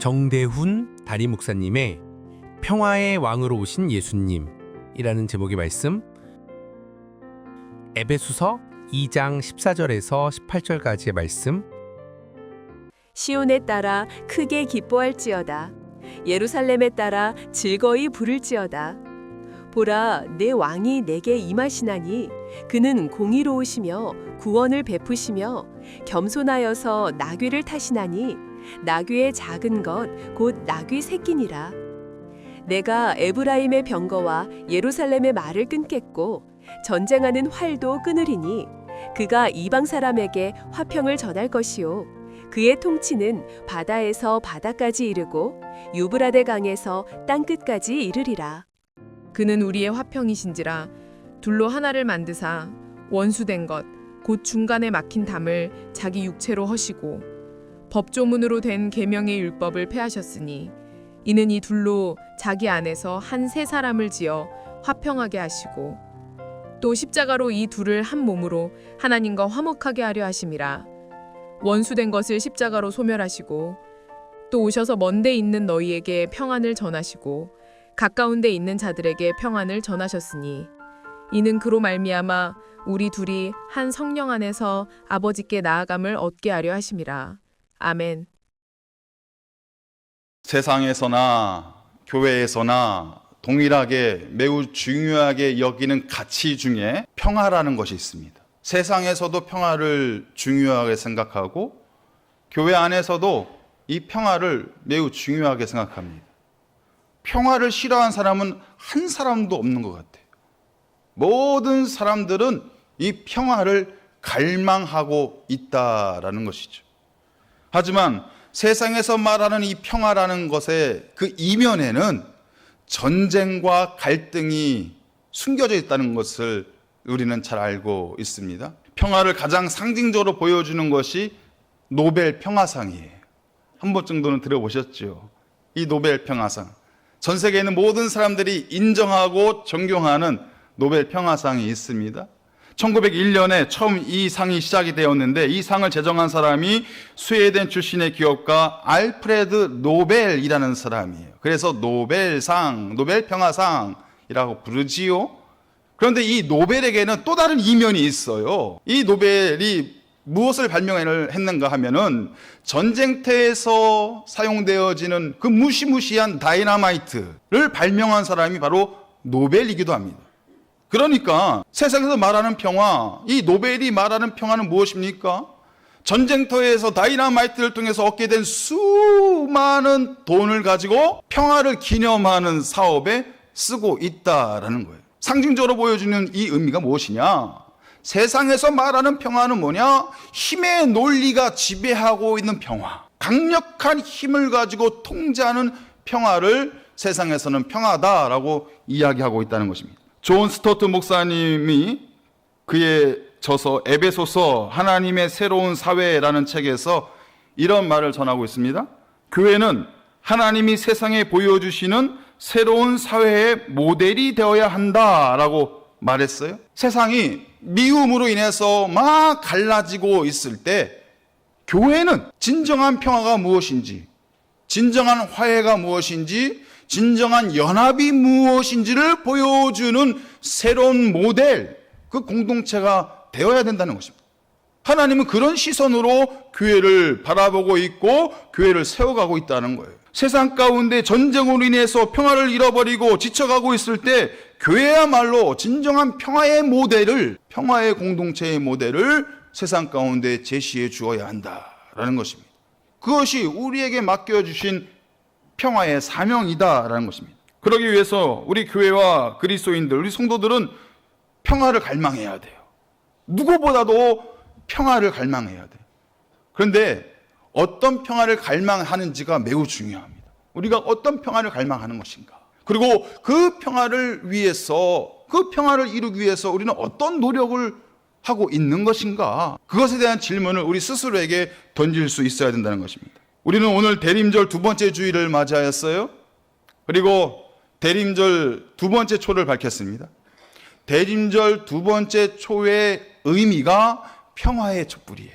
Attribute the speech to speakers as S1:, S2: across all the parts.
S1: 정대훈 담임 목사님의 평화의 왕으로 오신 예수님이라는 제목의 말씀, 에베소서 2장 14절에서 18절까지의 말씀.
S2: 시온에 따라 크게 기뻐할지어다. 예루살렘에 따라 즐거이 부를지어다. 보라, 내 왕이 내게 임하시나니 그는 공의로우시며 구원을 베푸시며 겸손하여서 나귀를 타시나니 나귀의 작은 것 곧 나귀 새끼니라. 내가 에브라임의 병거와 예루살렘의 말을 끊겠고 전쟁하는 활도 끊으리니 그가 이방 사람에게 화평을 전할 것이요 그의 통치는 바다에서 바다까지 이르고 유브라데 강에서 땅끝까지 이르리라.
S3: 그는 우리의 화평이신지라. 둘로 하나를 만드사 원수된 것 곧 중간에 막힌 담을 자기 육체로 허시고 법조문으로 된 계명의 율법을 폐하셨으니 이는 이 둘로 자기 안에서 한 세 사람을 지어 화평하게 하시고 또 십자가로 이 둘을 한 몸으로 하나님과 화목하게 하려 하심이라. 원수된 것을 십자가로 소멸하시고 또 오셔서 먼데 있는 너희에게 평안을 전하시고 가까운 데 있는 자들에게 평안을 전하셨으니 이는 그로 말미암아 우리 둘이 한 성령 안에서 아버지께 나아감을 얻게 하려 하심이라. 아멘.
S4: 세상에서나 교회에서나 동일하게 매우 중요하게 여기는 가치 중에 평화라는 것이 있습니다. 세상에서도 평화를 중요하게 생각하고 교회 안에서도 이 평화를 매우 중요하게 생각합니다. 평화를 싫어하는 사람은 한 사람도 없는 것 같아요. 모든 사람들은 이 평화를 갈망하고 있다라는 것이죠. 하지만 세상에서 말하는 이 평화라는 것의 그 이면에는 전쟁과 갈등이 숨겨져 있다는 것을 우리는 잘 알고 있습니다. 평화를 가장 상징적으로 보여주는 것이 노벨 평화상이에요. 한 번 정도는 들어보셨죠? 이 노벨 평화상. 전 세계에 있는 모든 사람들이 인정하고 존경하는 노벨 평화상이 있습니다. 1901년에 처음 이 상이 시작이 되었는데 이 상을 제정한 사람이 스웨덴 출신의 기업가 알프레드 노벨이라는 사람이에요. 그래서 노벨상, 노벨 평화상이라고 부르지요. 그런데 이 노벨에게는 또 다른 이면이 있어요. 이 노벨이 무엇을 발명했는가 하면은 전쟁터에서 사용되어지는 그 무시무시한 다이너마이트를 발명한 사람이 바로 노벨이기도 합니다. 그러니까 세상에서 말하는 평화, 이 노벨이 말하는 평화는 무엇입니까? 전쟁터에서 다이너마이트를 통해서 얻게 된 수많은 돈을 가지고 평화를 기념하는 사업에 쓰고 있다라는 거예요. 상징적으로 보여주는 이 의미가 무엇이냐? 세상에서 말하는 평화는 뭐냐? 힘의 논리가 지배하고 있는 평화, 강력한 힘을 가지고 통제하는 평화를 세상에서는 평화다라고 이야기하고 있다는 것입니다. 존 스토트 목사님이 그의 저서 에베소서 하나님의 새로운 사회라는 책에서 이런 말을 전하고 있습니다. 교회는 하나님이 세상에 보여주시는 새로운 사회의 모델이 되어야 한다라고 말했어요. 세상이 미움으로 인해서 막 갈라지고 있을 때 교회는 진정한 평화가 무엇인지, 진정한 화해가 무엇인지, 진정한 연합이 무엇인지를 보여주는 새로운 모델, 그 공동체가 되어야 된다는 것입니다. 하나님은 그런 시선으로 교회를 바라보고 있고 교회를 세워가고 있다는 거예요. 세상 가운데 전쟁으로 인해서 평화를 잃어버리고 지쳐가고 있을 때 교회야말로 진정한 평화의 모델을, 평화의 공동체의 모델을 세상 가운데 제시해 주어야 한다라는 것입니다. 그것이 우리에게 맡겨주신 평화의 사명이다라는 것입니다. 그러기 위해서 우리 교회와 그리스도인들, 우리 성도들은 평화를 갈망해야 돼요. 누구보다도 평화를 갈망해야 돼요. 그런데 어떤 평화를 갈망하는지가 매우 중요합니다. 우리가 어떤 평화를 갈망하는 것인가? 그리고 그 평화를 위해서, 그 평화를 이루기 위해서 우리는 어떤 노력을 하고 있는 것인가? 그것에 대한 질문을 우리 스스로에게 던질 수 있어야 된다는 것입니다. 우리는 오늘 대림절 두 번째 주일을 맞이하였어요. 그리고 대림절 두 번째 초를 밝혔습니다. 대림절 두 번째 초의 의미가 평화의 촛불이에요.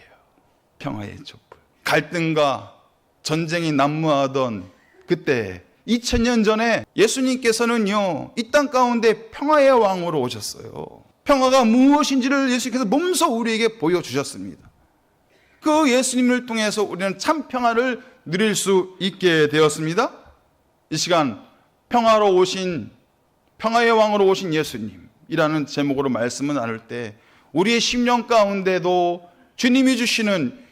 S4: 평화의 촛불. 갈등과 전쟁이 난무하던 그때 2000년 전에 예수님께서는요, 이 땅 가운데 평화의 왕으로 오셨어요. 평화가 무엇인지를 예수님께서 몸소 우리에게 보여주셨습니다. 그 예수님을 통해서 우리는 참 평화를 누릴 수 있게 되었습니다. 이 시간 평화의 왕으로 오신 예수님이라는 제목으로 말씀을 나눌 때 우리의 심령 가운데도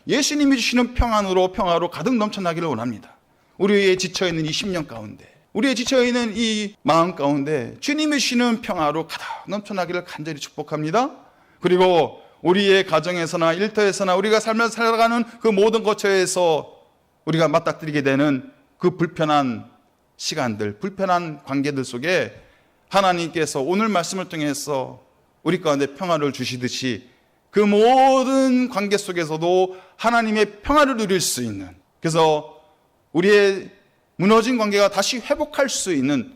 S4: 예수님이 주시는 평화로 가득 넘쳐나기를 원합니다. 우리의 지쳐있는 이 심령 가운데, 우리의 지쳐있는 이 마음 가운데 주님이 주시는 평화로 가득 넘쳐나기를 간절히 축복합니다. 그리고 우리의 가정에서나 일터에서나 우리가 삶을 살아가는 그 모든 거처에서 우리가 맞닥뜨리게 되는 그 불편한 시간들, 불편한 관계들 속에 하나님께서 오늘 말씀을 통해서 우리 가운데 평화를 주시듯이 그 모든 관계 속에서도 하나님의 평화를 누릴 수 있는, 그래서 우리의 무너진 관계가 다시 회복할 수 있는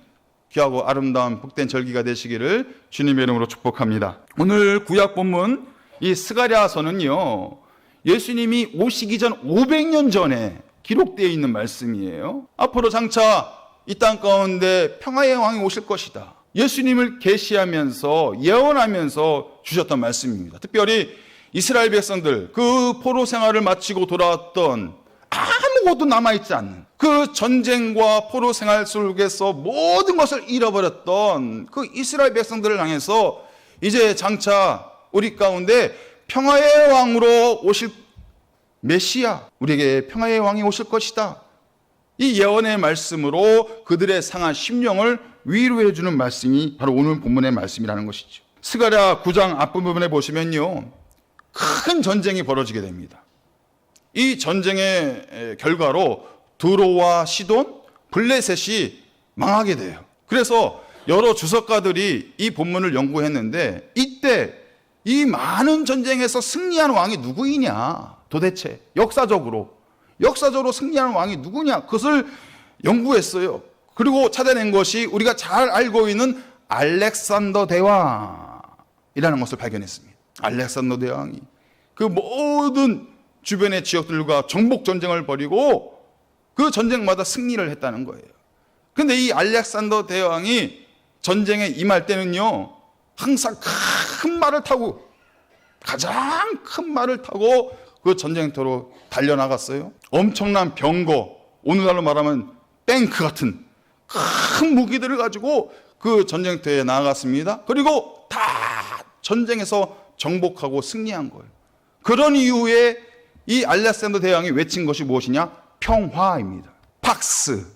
S4: 귀하고 아름다운 복된 절기가 되시기를 주님의 이름으로 축복합니다. 오늘 구약 본문 이 스가랴서는요, 예수님이 오시기 전 500년 전에 기록되어 있는 말씀이에요. 앞으로 장차 이 땅 가운데 평화의 왕이 오실 것이다, 예수님을 계시하면서 예언하면서 주셨던 말씀입니다. 특별히 이스라엘 백성들, 그 포로 생활을 마치고 돌아왔던 아무것도 남아있지 않는 그 전쟁과 포로 생활 속에서 모든 것을 잃어버렸던 그 이스라엘 백성들을 향해서 이제 장차 우리 가운데 평화의 왕으로 오실 메시아, 우리에게 평화의 왕이 오실 것이다, 이 예언의 말씀으로 그들의 상한 심령을 위로해 주는 말씀이 바로 오늘 본문의 말씀이라는 것이죠. 스가랴 9장 앞부분에 보시면요, 큰 전쟁이 벌어지게 됩니다. 이 전쟁의 결과로 두로와 시돈, 블레셋이 망하게 돼요. 그래서 여러 주석가들이 이 본문을 연구했는데 이때 이 많은 전쟁에서 승리한 왕이 누구이냐, 도대체 역사적으로 승리한 왕이 누구냐, 그것을 연구했어요. 그리고 찾아낸 것이 우리가 잘 알고 있는 알렉산더 대왕이라는 것을 발견했습니다. 알렉산더 대왕이 그 모든 주변의 지역들과 정복 전쟁을 벌이고 그 전쟁마다 승리를 했다는 거예요. 근데 이 알렉산더 대왕이 전쟁에 임할 때는요, 항상 큰 말을 타고, 가장 큰 말을 타고 그 전쟁터로 달려나갔어요. 엄청난 병거, 오늘날로 말하면 탱크 같은 큰 무기들을 가지고 그 전쟁터에 나아갔습니다. 그리고 다 전쟁에서 정복하고 승리한 거예요. 그런 이후에 이 알렉산더 대왕이 외친 것이 무엇이냐? 평화입니다. 팍스,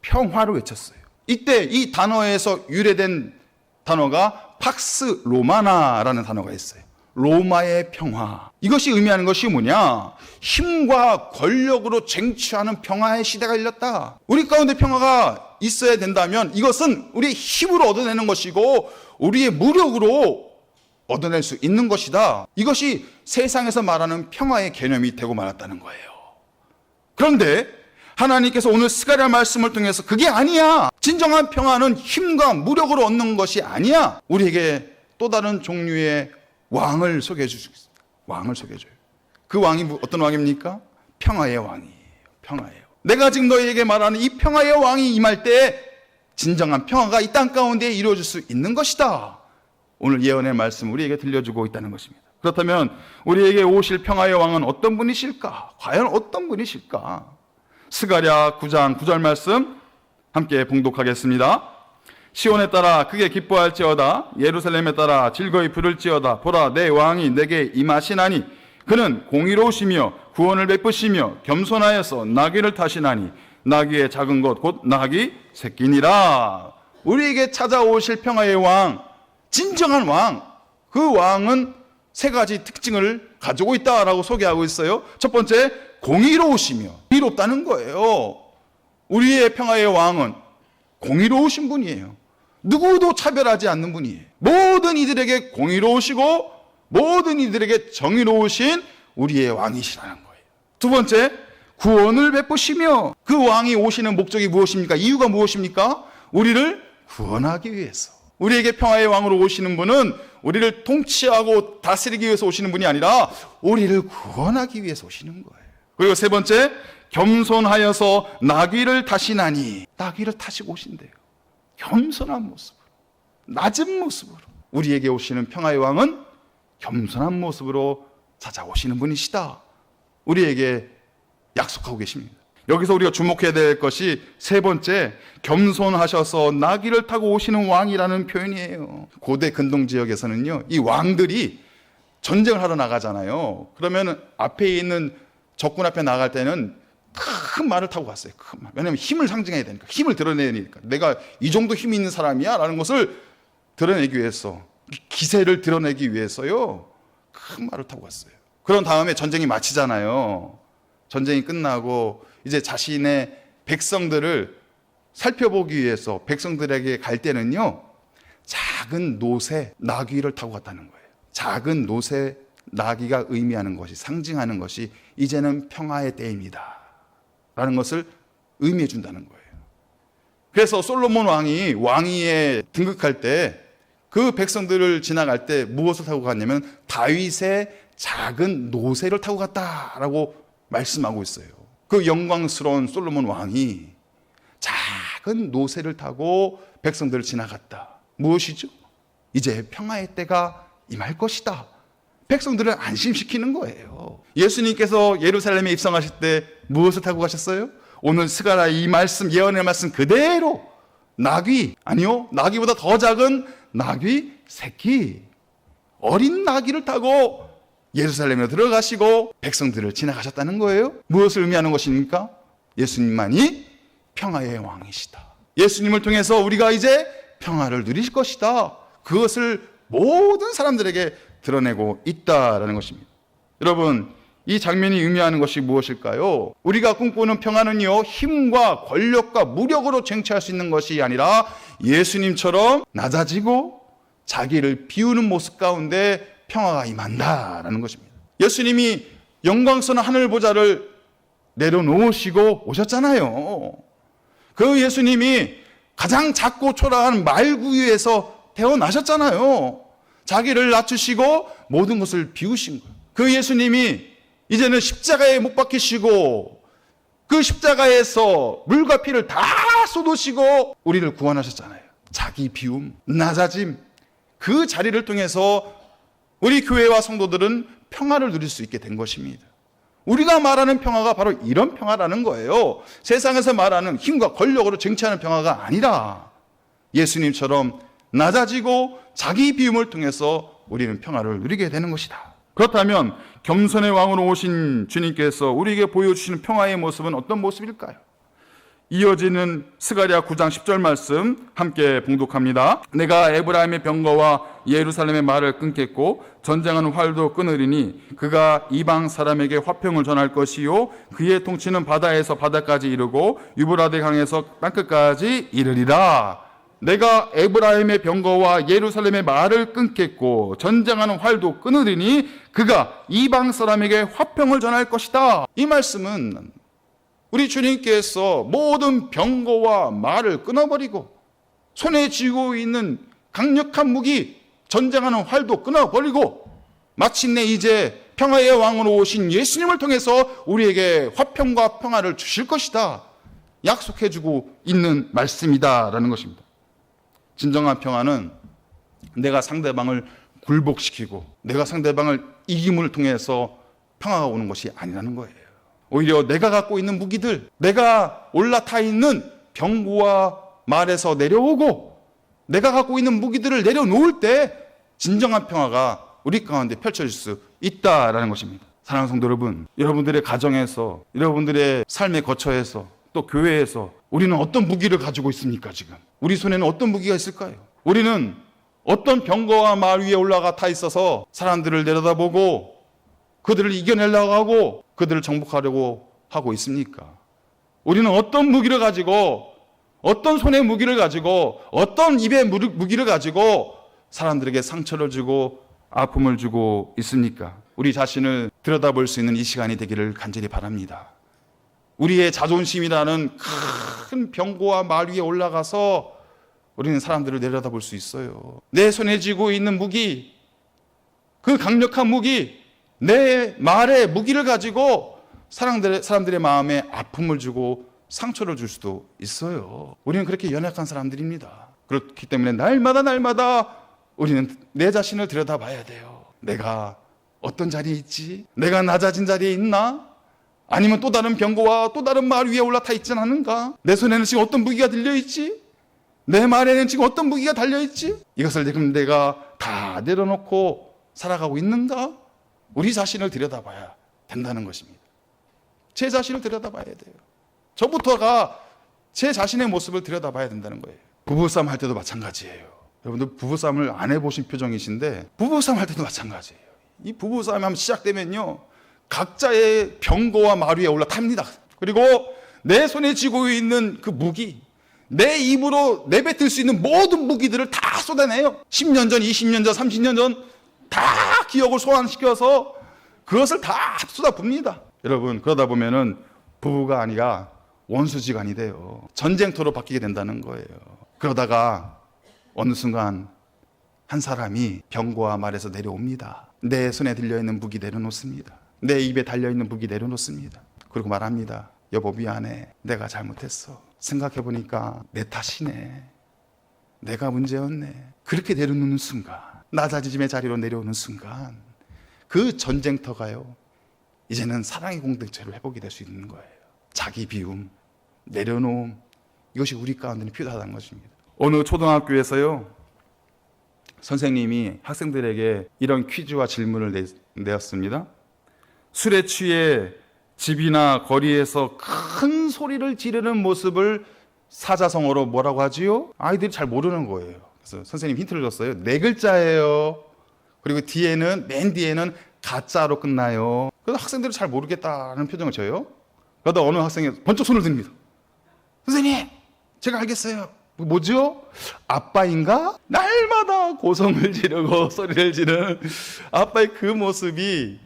S4: 평화를 외쳤어요. 이때 이 단어에서 유래된 단어가 팍스 로마나라는 단어가 있어요. 로마의 평화. 이것이 의미하는 것이 뭐냐? 힘과 권력으로 쟁취하는 평화의 시대가 열렸다. 우리 가운데 평화가 있어야 된다면 이것은 우리의 힘으로 얻어내는 것이고 우리의 무력으로 얻어낼 수 있는 것이다. 이것이 세상에서 말하는 평화의 개념이 되고 말았다는 거예요. 그런데 하나님께서 오늘 스가랴 말씀을 통해서 그게 아니야, 진정한 평화는 힘과 무력으로 얻는 것이 아니야, 우리에게 또 다른 종류의 왕을 소개해 주십니다. 왕을 소개해줘요. 그 왕이 어떤 왕입니까? 평화의 왕이에요. 평화예요. 내가 지금 너희에게 말하는 이 평화의 왕이 임할 때 진정한 평화가 이 땅 가운데 이루어질 수 있는 것이다. 오늘 예언의 말씀 우리에게 들려주고 있다는 것입니다. 그렇다면 우리에게 오실 평화의 왕은 어떤 분이실까? 과연 어떤 분이실까? 스가랴 9장 9절 말씀 함께 봉독하겠습니다. 시온에 따라 크게 기뻐할지어다, 예루살렘에 따라 즐거이 부를지어다. 보라, 내 왕이 내게 임하시나니 그는 공의로우시며 구원을 베푸시며 겸손하여서 나귀를 타시나니 나귀의 작은 것 곧 나귀 새끼니라. 우리에게 찾아오실 평화의 왕, 진정한 왕, 그 왕은 세 가지 특징을 가지고 있다라고 소개하고 있어요. 첫 번째, 공의로우시며, 공의롭다는 거예요. 우리의 평화의 왕은 공의로우신 분이에요. 누구도 차별하지 않는 분이에요. 모든 이들에게 공의로우시고 모든 이들에게 정의로우신 우리의 왕이시라는 거예요. 두 번째, 구원을 베푸시며, 그 왕이 오시는 목적이 무엇입니까? 이유가 무엇입니까? 우리를 구원하기 위해서. 우리에게 평화의 왕으로 오시는 분은 우리를 통치하고 다스리기 위해서 오시는 분이 아니라 우리를 구원하기 위해서 오시는 거예요. 그리고 세 번째, 겸손하여서 나귀를 타시나니. 나귀를 타시고 오신대요. 겸손한 모습으로, 낮은 모습으로. 우리에게 오시는 평화의 왕은 겸손한 모습으로 찾아오시는 분이시다. 우리에게 약속하고 계십니다. 여기서 우리가 주목해야 될 것이 세 번째, 겸손하셔서 나귀를 타고 오시는 왕이라는 표현이에요. 고대 근동 지역에서는요, 이 왕들이 전쟁을 하러 나가잖아요. 그러면 앞에 있는 적군 앞에 나갈 때는 큰 말을 타고 갔어요. 큰 말. 왜냐하면 힘을 상징해야 되니까, 힘을 드러내야 되니까, 내가 이 정도 힘이 있는 사람이야 라는 것을 드러내기 위해서, 기세를 드러내기 위해서요, 큰 말을 타고 갔어요. 그런 다음에 전쟁이 마치잖아요. 전쟁이 끝나고 이제 자신의 백성들을 살펴보기 위해서 백성들에게 갈 때는요, 작은 노새 나귀를 타고 갔다는 거예요. 작은 노새 나귀가 의미하는 것이, 상징하는 것이 이제는 평화의 때입니다 라는 것을 의미해 준다는 거예요. 그래서 솔로몬 왕이 왕위에 등극할 때 그 백성들을 지나갈 때 무엇을 타고 갔냐면 다윗의 작은 노새를 타고 갔다라고 말씀하고 있어요. 그 영광스러운 솔로몬 왕이 작은 노새를 타고 백성들을 지나갔다. 무엇이죠? 이제 평화의 때가 임할 것이다. 백성들을 안심시키는 거예요. 예수님께서 예루살렘에 입성하실 때 무엇을 타고 가셨어요? 오늘 스가랴 이 말씀, 예언의 말씀 그대로 나귀, 아니요, 나귀보다 더 작은 나귀 새끼, 어린 나귀를 타고 예루살렘에 들어가시고 백성들을 지나가셨다는 거예요. 무엇을 의미하는 것입니까? 예수님만이 평화의 왕이시다. 예수님을 통해서 우리가 이제 평화를 누릴 것이다. 그것을 모든 사람들에게 드러내고 있다라는 것입니다. 여러분, 이 장면이 의미하는 것이 무엇일까요? 우리가 꿈꾸는 평화는요, 힘과 권력과 무력으로 쟁취할 수 있는 것이 아니라 예수님처럼 낮아지고 자기를 비우는 모습 가운데 평화가 임한다라는 것입니다. 예수님이 영광스러운 하늘 보좌를 내려놓으시고 오셨잖아요. 그 예수님이 가장 작고 초라한 말구유에서 태어나셨잖아요. 자기를 낮추시고 모든 것을 비우신 거예요. 그 예수님이 이제는 십자가에 못 박히시고 그 십자가에서 물과 피를 다 쏟으시고 우리를 구원하셨잖아요. 자기 비움, 낮아짐, 그 자리를 통해서 우리 교회와 성도들은 평화를 누릴 수 있게 된 것입니다. 우리가 말하는 평화가 바로 이런 평화라는 거예요. 세상에서 말하는 힘과 권력으로 쟁취하는 평화가 아니라 예수님처럼 낮아지고 자기 비움을 통해서 우리는 평화를 누리게 되는 것이다. 그렇다면 겸손의 왕으로 오신 주님께서 우리에게 보여주시는 평화의 모습은 어떤 모습일까요? 이어지는 스가랴 9장 10절 말씀 함께 봉독합니다. 내가 에브라임의 병거와 예루살렘의 말을 끊겠고 전쟁하는 활도 끊으리니 그가 이방 사람에게 화평을 전할 것이요 그의 통치는 바다에서 바다까지 이르고 유브라데 강에서 땅끝까지 이르리라. 내가 에브라임의 병거와 예루살렘의 말을 끊겠고 전쟁하는 활도 끊으리니 그가 이방 사람에게 화평을 전할 것이다. 이 말씀은 우리 주님께서 모든 병거와 말을 끊어버리고 손에 쥐고 있는 강력한 무기, 전쟁하는 활도 끊어버리고 마침내 이제 평화의 왕으로 오신 예수님을 통해서 우리에게 화평과 평화를 주실 것이다. 약속해주고 있는 말씀이다라는 것입니다. 진정한 평화는 내가 상대방을 굴복시키고 내가 상대방을 이김을 통해서 평화가 오는 것이 아니라는 거예요. 오히려 내가 갖고 있는 무기들, 내가 올라타 있는 병고와 말에서 내려오고 내가 갖고 있는 무기들을 내려놓을 때 진정한 평화가 우리 가운데 펼쳐질 수 있다라는 것입니다. 사랑하는 성도 여러분, 여러분들의 가정에서, 여러분들의 삶의 거처에서, 또 교회에서 우리는 어떤 무기를 가지고 있습니까? 지금 우리 손에는 어떤 무기가 있을까요? 우리는 어떤 병거와 말 위에 올라가 타 있어서 사람들을 내려다보고 그들을 이겨내려고 하고 그들을 정복하려고 하고 있습니까? 우리는 어떤 무기를 가지고, 어떤 손의 무기를 가지고, 어떤 입의 무기를 가지고 사람들에게 상처를 주고 아픔을 주고 있습니까? 우리 자신을 들여다볼 수 있는 이 시간이 되기를 간절히 바랍니다. 우리의 자존심이라는 큰 병고와 말 위에 올라가서 우리는 사람들을 내려다볼 수 있어요. 내 손에 쥐고 있는 무기, 그 강력한 무기, 내 말의 무기를 가지고 사람들의 마음에 아픔을 주고 상처를 줄 수도 있어요. 우리는 그렇게 연약한 사람들입니다. 그렇기 때문에 날마다 우리는 내 자신을 들여다봐야 돼요. 내가 어떤 자리에 있지? 내가 낮아진 자리에 있나? 아니면 또 다른 병거와 또 다른 말 위에 올라타 있지 않은가? 내 손에는 지금 어떤 무기가 들려있지? 내 말에는 지금 어떤 무기가 달려있지? 이것을 지금 내가 다 내려놓고 살아가고 있는가? 우리 자신을 들여다봐야 된다는 것입니다. 제 자신을 들여다봐야 돼요. 저부터가 제 자신의 모습을 들여다봐야 된다는 거예요. 부부싸움 할 때도 마찬가지예요. 여러분들 부부싸움을 안 해보신 표정이신데 부부싸움 할 때도 마찬가지예요. 이 부부싸움이 한번 시작되면요, 각자의 병거와 말 위에 올라탑니다. 그리고 내 손에 쥐고 있는 그 무기, 내 입으로 내뱉을 수 있는 모든 무기들을 다 쏟아내요. 10년 전, 20년 전, 30년 전 다 기억을 소환시켜서 그것을 다 쏟아붓니다. 여러분, 그러다 보면은 부부가 아니라 원수지간이 돼요. 전쟁터로 바뀌게 된다는 거예요. 그러다가 어느 순간 한 사람이 병거와 말에서 내려옵니다. 내 손에 들려있는 무기 내려놓습니다. 내 입에 달려있는 무기 내려놓습니다. 그리고 말합니다. 여보, 미안해. 내가 잘못했어. 생각해보니까 내 탓이네. 내가 문제였네. 그렇게 내려놓는 순간, 낮아짐의 자리로 내려오는 순간, 그 전쟁터가요, 이제는 사랑의 공동체로 회복이 될 수 있는 거예요. 자기 비움, 내려놓음, 이것이 우리 가운데는 필요하다는 것입니다. 어느 초등학교에서요, 선생님이 학생들에게 이런 퀴즈와 질문을 내었습니다. 술에 취해 집이나 거리에서 큰 소리를 지르는 모습을 사자성어로 뭐라고 하지요? 아이들이 잘 모르는 거예요. 그래서 선생님 힌트를 줬어요. 4글자예요. 그리고 맨 뒤에는 가짜로 끝나요. 그래서 학생들이 잘 모르겠다는 표정을 져요. 그러다 어느 학생이 번쩍 손을 듭니다. 선생님, 제가 알겠어요. 뭐죠? 아빠인가? 날마다 고성을 지르고 소리를 지르는 아빠의 그 모습이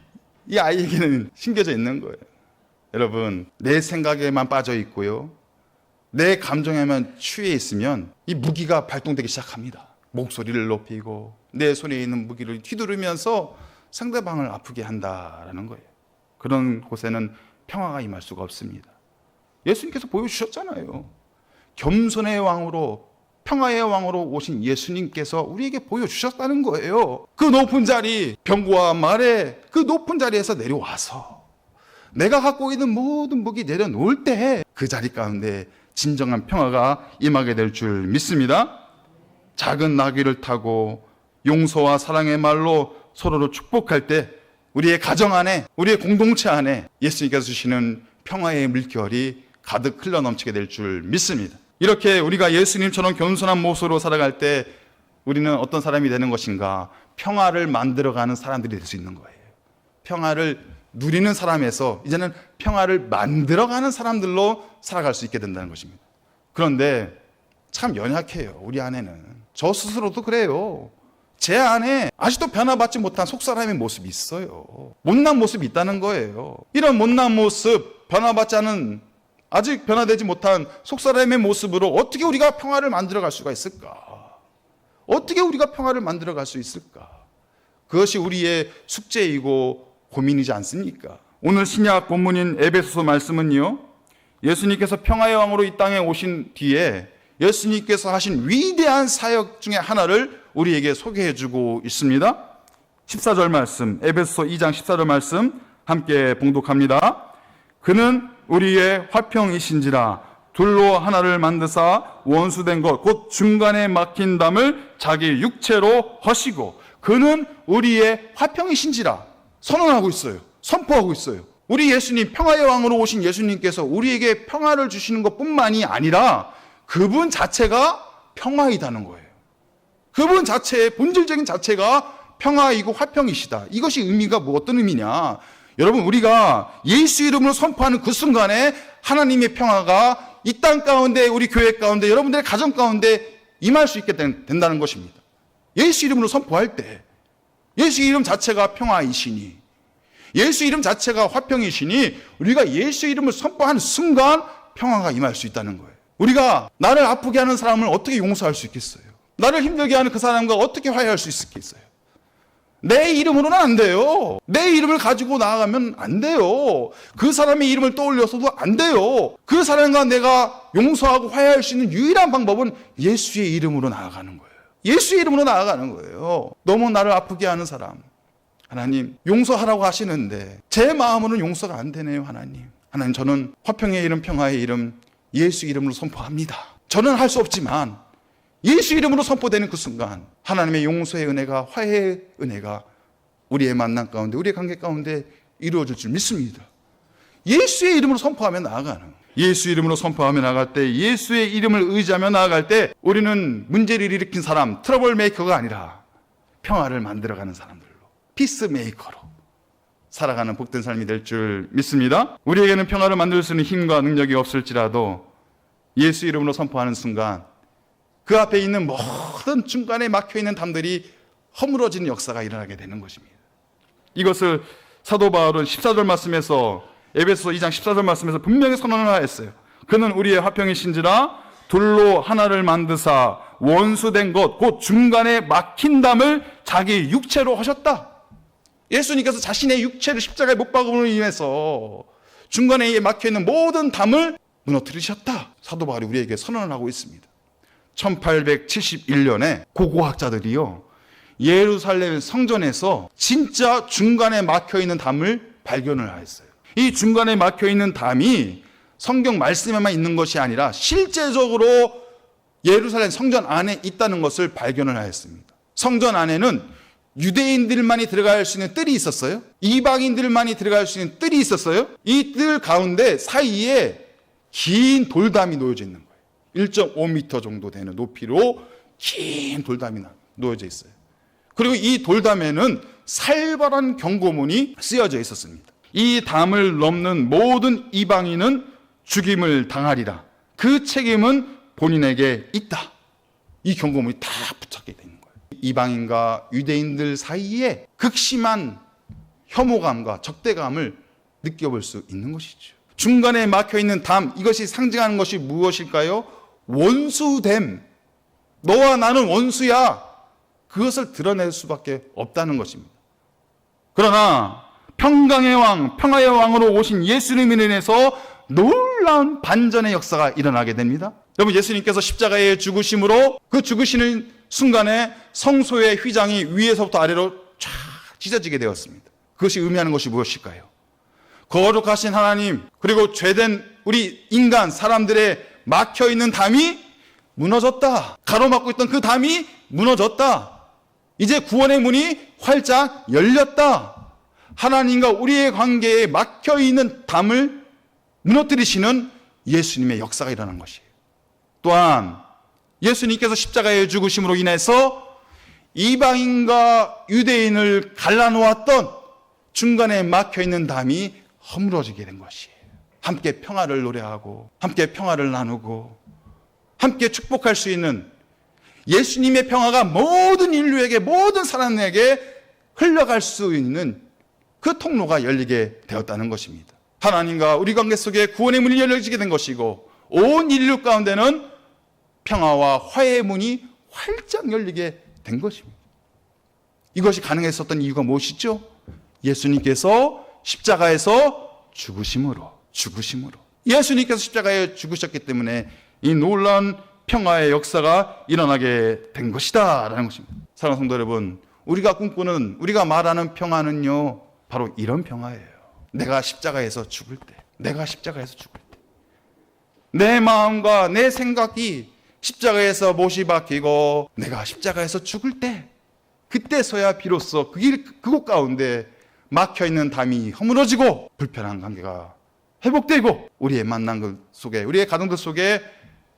S4: 이 아이에게는 심겨져 있는 거예요. 여러분, 내 생각에만 빠져 있고요, 내 감정에만 취해 있으면 이 무기가 발동되기 시작합니다. 목소리를 높이고 내 손에 있는 무기를 휘두르면서 상대방을 아프게 한다라는 거예요. 그런 곳에는 평화가 임할 수가 없습니다. 예수님께서 보여주셨잖아요. 겸손의 왕으로, 평화의 왕으로 오신 예수님께서 우리에게 보여주셨다는 거예요. 그 높은 자리, 병거와 말에 그 높은 자리에서 내려와서 내가 갖고 있는 모든 무기 내려놓을 때 그 자리 가운데 진정한 평화가 임하게 될 줄 믿습니다. 작은 나귀를 타고 용서와 사랑의 말로 서로를 축복할 때 우리의 가정 안에, 우리의 공동체 안에 예수님께서 주시는 평화의 물결이 가득 흘러넘치게 될 줄 믿습니다. 이렇게 우리가 예수님처럼 겸손한 모습으로 살아갈 때 우리는 어떤 사람이 되는 것인가? 평화를 만들어가는 사람들이 될 수 있는 거예요. 평화를 누리는 사람에서 이제는 평화를 만들어가는 사람들로 살아갈 수 있게 된다는 것입니다. 그런데 참 연약해요. 우리 안에는. 저 스스로도 그래요. 제 안에 아직도 변화받지 못한 속사람의 모습이 있어요. 못난 모습이 있다는 거예요. 이런 못난 모습, 변화받지 않은, 아직 변화되지 못한 속사람의 모습으로 어떻게 우리가 평화를 만들어갈 수가 있을까? 어떻게 우리가 평화를 만들어갈 수 있을까? 그것이 우리의 숙제이고 고민이지 않습니까? 오늘 신약 본문인 에베소서 말씀은요, 예수님께서 평화의 왕으로 이 땅에 오신 뒤에 예수님께서 하신 위대한 사역 중에 하나를 우리에게 소개해주고 있습니다. 14절 말씀, 에베소서 2장 14절 말씀 함께 봉독합니다. 그는 우리의 화평이신지라 둘로 하나를 만드사 원수된 것 곧 중간에 막힌 담을 자기 육체로 허시고, 그는 우리의 화평이신지라 선언하고 있어요. 선포하고 있어요. 우리 예수님, 평화의 왕으로 오신 예수님께서 우리에게 평화를 주시는 것뿐만이 아니라 그분 자체가 평화이다는 거예요. 그분 자체의 본질적인 자체가 평화이고 화평이시다. 이것이 의미가 어떤 의미냐? 여러분, 우리가 예수 이름으로 선포하는 그 순간에 하나님의 평화가 이 땅 가운데, 우리 교회 가운데, 여러분들의 가정 가운데 임할 수 있게 된다는 것입니다. 예수 이름으로 선포할 때 예수 이름 자체가 평화이시니, 예수 이름 자체가 화평이시니 우리가 예수 이름을 선포하는 순간 평화가 임할 수 있다는 거예요. 우리가 나를 아프게 하는 사람을 어떻게 용서할 수 있겠어요? 나를 힘들게 하는 그 사람과 어떻게 화해할 수 있겠어요? 내 이름으로는 안 돼요. 내 이름을 가지고 나아가면 안 돼요. 그 사람의 이름을 떠올려서도 안 돼요. 그 사람과 내가 용서하고 화해할 수 있는 유일한 방법은 예수의 이름으로 나아가는 거예요. 예수의 이름으로 나아가는 거예요. 너무 나를 아프게 하는 사람, 하나님 용서하라고 하시는데 제 마음으로는 용서가 안 되네요. 하나님 저는 화평의 이름, 평화의 이름, 예수 이름으로 선포합니다. 저는 할 수 없지만 예수 이름으로 선포되는 그 순간 하나님의 용서의 은혜가, 화해의 은혜가 우리의 만남 가운데, 우리의 관계 가운데 이루어질 줄 믿습니다. 예수의 이름으로 선포하며 나아가는, 예수 이름으로 선포하며 나아갈 때, 예수의 이름을 의지하며 나아갈 때 우리는 문제를 일으킨 사람, 트러블 메이커가 아니라 평화를 만들어가는 사람들로, 피스 메이커로 살아가는 복된 삶이 될 줄 믿습니다. 우리에게는 평화를 만들 수 있는 힘과 능력이 없을지라도 예수 이름으로 선포하는 순간 그 앞에 있는 모든 중간에 막혀있는 담들이 허물어지는 역사가 일어나게 되는 것입니다. 이것을 사도 바울은 14절 말씀에서, 에베소 2장 14절 말씀에서 분명히 선언을 하였어요. 그는 우리의 화평이신지라 둘로 하나를 만드사 원수된 것 곧 중간에 막힌 담을 자기 육체로 하셨다. 예수님께서 자신의 육체를 십자가에 못 박음으로 인해서 중간에 막혀있는 모든 담을 무너뜨리셨다. 사도 바울이 우리에게 선언을 하고 있습니다. 1871년에 고고학자들이요, 예루살렘 성전에서 진짜 중간에 막혀있는 담을 발견을 하였어요. 이 중간에 막혀있는 담이 성경 말씀에만 있는 것이 아니라 실제적으로 예루살렘 성전 안에 있다는 것을 발견을 하였습니다. 성전 안에는 유대인들만이 들어갈 수 있는 뜰이 있었어요. 이방인들만이 들어갈 수 있는 뜰이 있었어요. 이 뜰 가운데 사이에 긴 돌담이 놓여져 있는 거예요. 1.5m 정도 되는 높이로 긴 돌담이 놓여져 있어요. 그리고 이 돌담에는 살벌한 경고문이 쓰여져 있었습니다. 이 담을 넘는 모든 이방인은 죽임을 당하리라. 그 책임은 본인에게 있다. 이 경고문이 다 붙잡게 되는 거예요. 이방인과 유대인들 사이에 극심한 혐오감과 적대감을 느껴볼 수 있는 것이죠. 중간에 막혀있는 담, 이것이 상징하는 것이 무엇일까요? 원수됨. 너와 나는 원수야. 그것을 드러낼 수밖에 없다는 것입니다. 그러나 평강의 왕, 평화의 왕으로 오신 예수님으로 인해서 놀라운 반전의 역사가 일어나게 됩니다. 여러분, 예수님께서 십자가에 죽으심으로 그 죽으시는 순간에 성소의 휘장이 위에서부터 아래로 쫙 찢어지게 되었습니다. 그것이 의미하는 것이 무엇일까요? 거룩하신 하나님, 그리고 죄된 우리 인간 사람들의 막혀있는 담이 무너졌다. 가로막고 있던 그 담이 무너졌다. 이제 구원의 문이 활짝 열렸다. 하나님과 우리의 관계에 막혀있는 담을 무너뜨리시는 예수님의 역사가 일어난 것이에요. 또한 예수님께서 십자가에 죽으심으로 인해서 이방인과 유대인을 갈라놓았던 중간에 막혀있는 담이 허물어지게 된 것이에요. 함께 평화를 노래하고 함께 평화를 나누고 함께 축복할 수 있는 예수님의 평화가 모든 인류에게, 모든 사람에게 흘러갈 수 있는 그 통로가 열리게 되었다는 것입니다. 하나님과 우리 관계 속에 구원의 문이 열려지게 된 것이고 온 인류 가운데는 평화와 화해의 문이 활짝 열리게 된 것입니다. 이것이 가능했었던 이유가 무엇이죠? 예수님께서 십자가에서 죽으심으로 예수님께서 십자가에 죽으셨기 때문에 이 놀라운 평화의 역사가 일어나게 된 것이다 라는 것입니다. 사랑하는 성도 여러분, 우리가 꿈꾸는, 우리가 말하는 평화는요, 바로 이런 평화예요. 내가 십자가에서 죽을 때, 내 마음과 내 생각이 십자가에서 못이 박히고 내가 십자가에서 죽을 때, 그때서야 비로소 그곳 가운데 막혀있는 담이 허물어지고 불편한 관계가 회복되고 우리의 만남 속에, 우리의 가정들 속에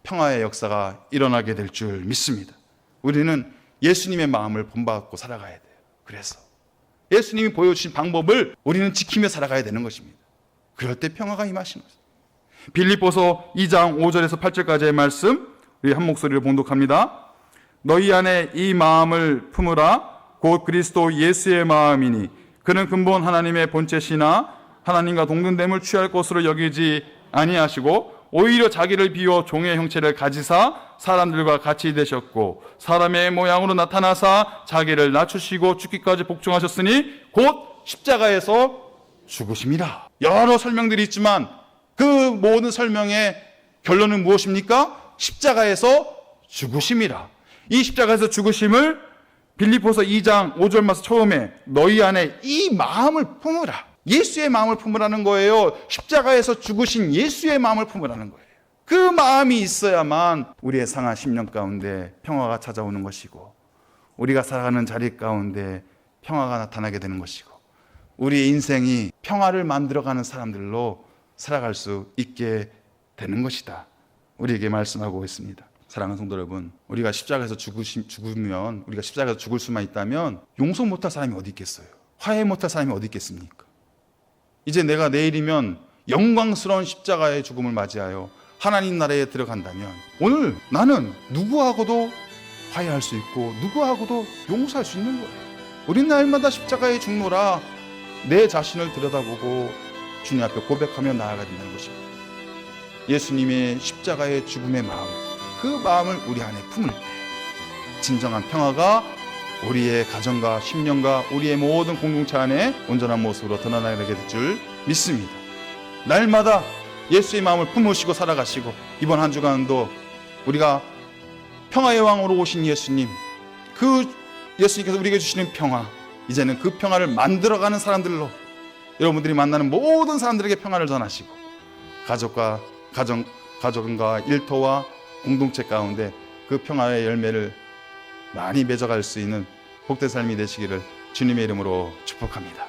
S4: 평화의 역사가 일어나게 될 줄 믿습니다. 우리는 예수님의 마음을 본받고 살아가야 돼요. 그래서 예수님이 보여주신 방법을 우리는 지키며 살아가야 되는 것입니다. 그럴 때 평화가 임하시는 것입니다. 빌립보서 2장 5절에서 8절까지의 말씀 우리 한 목소리로 봉독합니다. 너희 안에 이 마음을 품으라. 곧 그리스도 예수의 마음이니 그는 근본 하나님의 본체시나 하나님과 동등됨을 취할 것으로 여기지 아니하시고 오히려 자기를 비워 종의 형체를 가지사 사람들과 같이 되셨고 사람의 모양으로 나타나사 자기를 낮추시고 죽기까지 복종하셨으니 곧 십자가에서 죽으심이라. 여러 설명들이 있지만 그 모든 설명의 결론은 무엇입니까? 십자가에서 죽으심이라. 이 십자가에서 죽으심을 빌립보서 2장 5절 말씀 처음에 너희 안에 이 마음을 품으라. 예수의 마음을 품으라는 거예요. 십자가에서 죽으신 예수의 마음을 품으라는 거예요. 그 마음이 있어야만 우리의 상한 심령 가운데 평화가 찾아오는 것이고 우리가 살아가는 자리 가운데 평화가 나타나게 되는 것이고 우리의 인생이 평화를 만들어가는 사람들로 살아갈 수 있게 되는 것이다. 우리에게 말씀하고 있습니다. 사랑하는 성도 여러분, 우리가 십자가에서 죽으면 우리가 십자가에서 죽을 수만 있다면 용서 못할 사람이 어디 있겠어요? 화해 못할 사람이 어디 있겠습니까? 이제 내가 내일이면 영광스러운 십자가의 죽음을 맞이하여 하나님 나라에 들어간다면 오늘 나는 누구하고도 화해할 수 있고 누구하고도 용서할 수 있는 거예요. 우린 날마다 십자가에 죽노라 내 자신을 들여다보고 주님 앞에 고백하며 나아가야 된다는 것입니다. 예수님의 십자가의 죽음의 마음, 그 마음을 우리 안에 품을 때 진정한 평화가 우리의 가정과 심령과 우리의 모든 공동체 안에 온전한 모습으로 드러나게 될 줄 믿습니다. 날마다 예수의 마음을 품으시고 살아가시고 이번 한 주간도 우리가 평화의 왕으로 오신 예수님, 그 예수님께서 우리에게 주시는 평화, 이제는 그 평화를 만들어가는 사람들로 여러분들이 만나는 모든 사람들에게 평화를 전하시고 가족과 가정과 일터와 공동체 가운데 그 평화의 열매를 많이 맺어갈 수 있는 복된 삶이 되시기를 주님의 이름으로 축복합니다.